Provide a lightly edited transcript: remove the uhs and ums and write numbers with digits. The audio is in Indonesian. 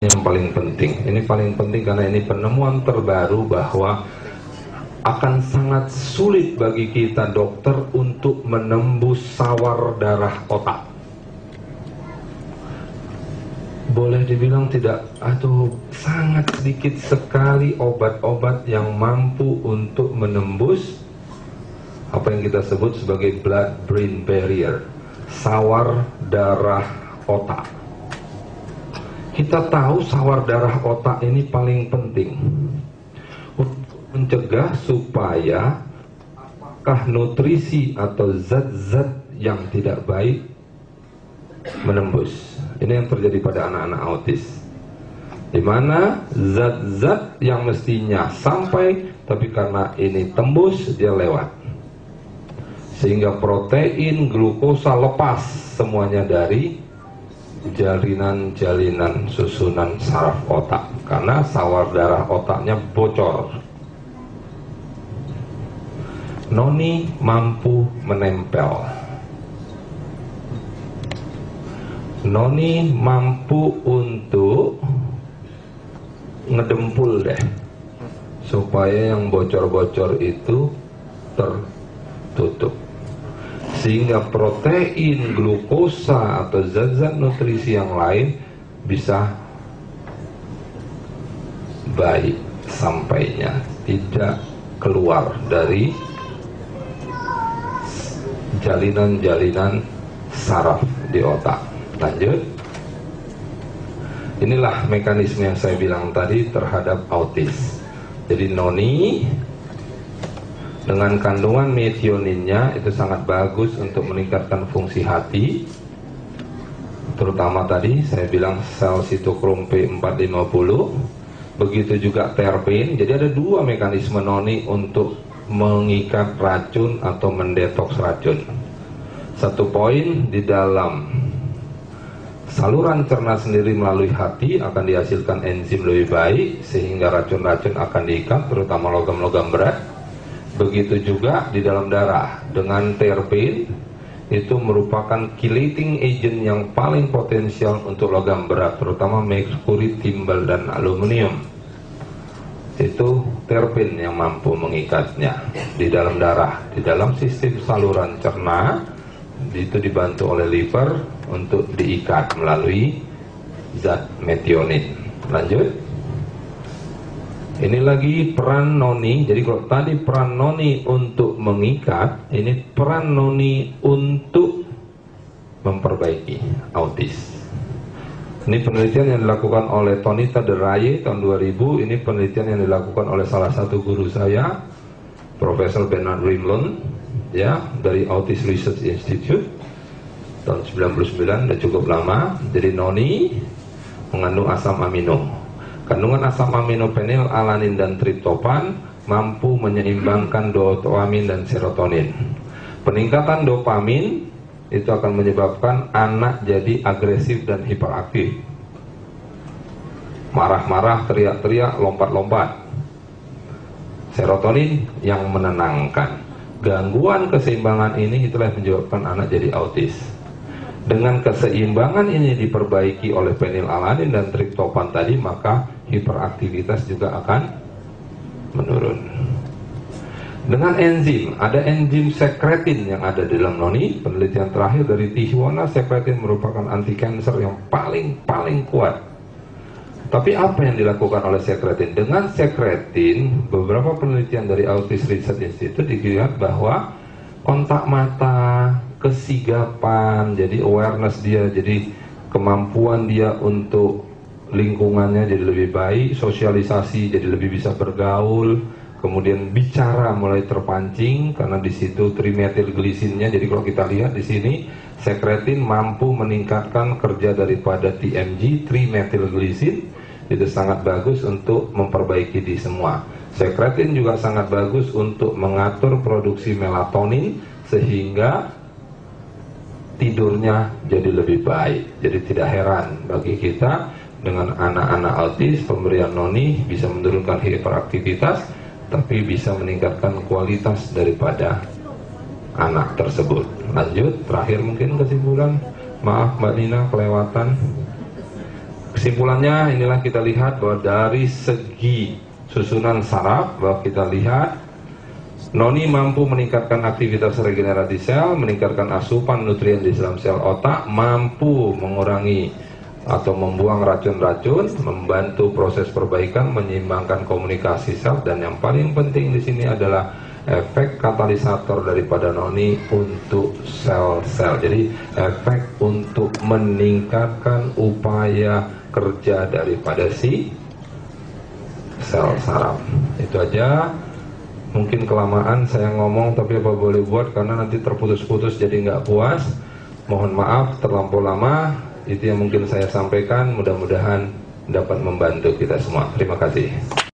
yang paling penting. Ini paling penting karena ini penemuan terbaru bahwa akan sangat sulit bagi kita dokter untuk menembus sawar darah otak. Boleh dibilang tidak, atau sangat sedikit sekali obat-obat yang mampu untuk menembus apa yang kita sebut sebagai blood-brain barrier, sawar darah otak. Kita tahu sawar darah otak ini paling penting untuk mencegah supaya apakah nutrisi atau zat-zat yang tidak baik menembus. Ini yang terjadi pada anak-anak autis, di mana zat-zat yang mestinya sampai, tapi karena ini tembus, dia lewat, sehingga protein, glukosa lepas semuanya dari jalinan-jalinan susunan saraf otak, karena sawar darah otaknya bocor. Noni mampu menempel. Noni mampu untuk ngedempul deh, supaya yang bocor-bocor itu tertutup, sehingga protein, glukosa atau zat-zat nutrisi yang lain bisa baik sampainya, tidak keluar dari jalinan-jalinan saraf di otak. Lanjut. Inilah mekanisme yang saya bilang tadi terhadap autis. Jadi noni dengan kandungan metioninnya itu sangat bagus untuk meningkatkan fungsi hati, terutama tadi saya bilang sel sitokrom P450. Begitu juga terpen. Jadi ada dua mekanisme noni untuk mengikat racun atau mendetoks racun. Satu poin, di dalam saluran cerna sendiri melalui hati akan dihasilkan enzim lebih baik, sehingga racun-racun akan diikat, terutama logam-logam berat. Begitu juga di dalam darah dengan terpen, itu merupakan chelating agent yang paling potensial untuk logam berat, terutama merkuri, timbal, dan aluminium. Itu terpen yang mampu mengikatnya di dalam darah. Di dalam sistem saluran cerna itu dibantu oleh liver untuk diikat melalui zat metionin. Lanjut. Ini lagi peran noni. Jadi kalau tadi peran noni untuk mengikat, ini peran noni untuk memperbaiki autis. Ini penelitian yang dilakukan oleh Tonita de Raye tahun 2000. Ini penelitian yang dilakukan oleh salah satu guru saya, Profesor Bernard Rimlund, ya, dari Autism Research Institute tahun 99, sudah cukup lama. Jadi noni mengandung asam amino. Kandungan asam amino fenilalanin dan triptopan mampu menyeimbangkan dopamin dan serotonin. Peningkatan dopamin itu akan menyebabkan anak jadi agresif dan hiperaktif, marah-marah, teriak-teriak, lompat-lompat. Serotonin yang menenangkan. Gangguan keseimbangan ini itulah yang menyebabkan anak jadi autis. Dengan keseimbangan ini diperbaiki oleh fenilalanin dan triptopan tadi, maka hiperaktivitas juga akan menurun. Dengan enzim, ada enzim sekretin yang ada di dalam noni. Penelitian terakhir dari Tijuana, sekretin merupakan anti kanker yang paling kuat. Tapi apa yang dilakukan oleh sekretin? Dengan sekretin, beberapa penelitian dari Autism Research Institute dilihat bahwa kontak mata, kesigapan, jadi awareness dia, jadi kemampuan dia untuk lingkungannya jadi lebih baik, sosialisasi jadi lebih bisa bergaul, kemudian bicara mulai terpancing karena di situ trimetylglicinnya. Jadi kalau kita lihat di sini, sekretin mampu meningkatkan kerja daripada TMG, trimetylglicin. Itu sangat bagus untuk memperbaiki di semua. Sekretin juga sangat bagus untuk mengatur produksi melatonin sehingga tidurnya jadi lebih baik. Jadi tidak heran bagi kita dengan anak-anak autis, pemberian noni bisa menurunkan hiperaktivitas, tapi bisa meningkatkan kualitas daripada anak tersebut. Lanjut, terakhir mungkin kesimpulan. Maaf Mbak Nina kelewatan. Kesimpulannya, inilah kita lihat bahwa dari segi susunan saraf, bahwa kita lihat noni mampu meningkatkan aktivitas regenerasi sel, meningkatkan asupan nutrien di dalam sel otak, mampu mengurangi atau membuang racun-racun, membantu proses perbaikan, menyeimbangkan komunikasi sel, dan yang paling penting di sini adalah efek katalisator daripada noni untuk sel-sel. Jadi efek untuk meningkatkan upaya kerja daripada si sel saraf. Itu aja. Mungkin kelamaan saya ngomong, tapi apa boleh buat, karena nanti terputus-putus jadi nggak puas. Mohon maaf terlampau lama. Itu yang mungkin saya sampaikan, mudah-mudahan dapat membantu kita semua. Terima kasih.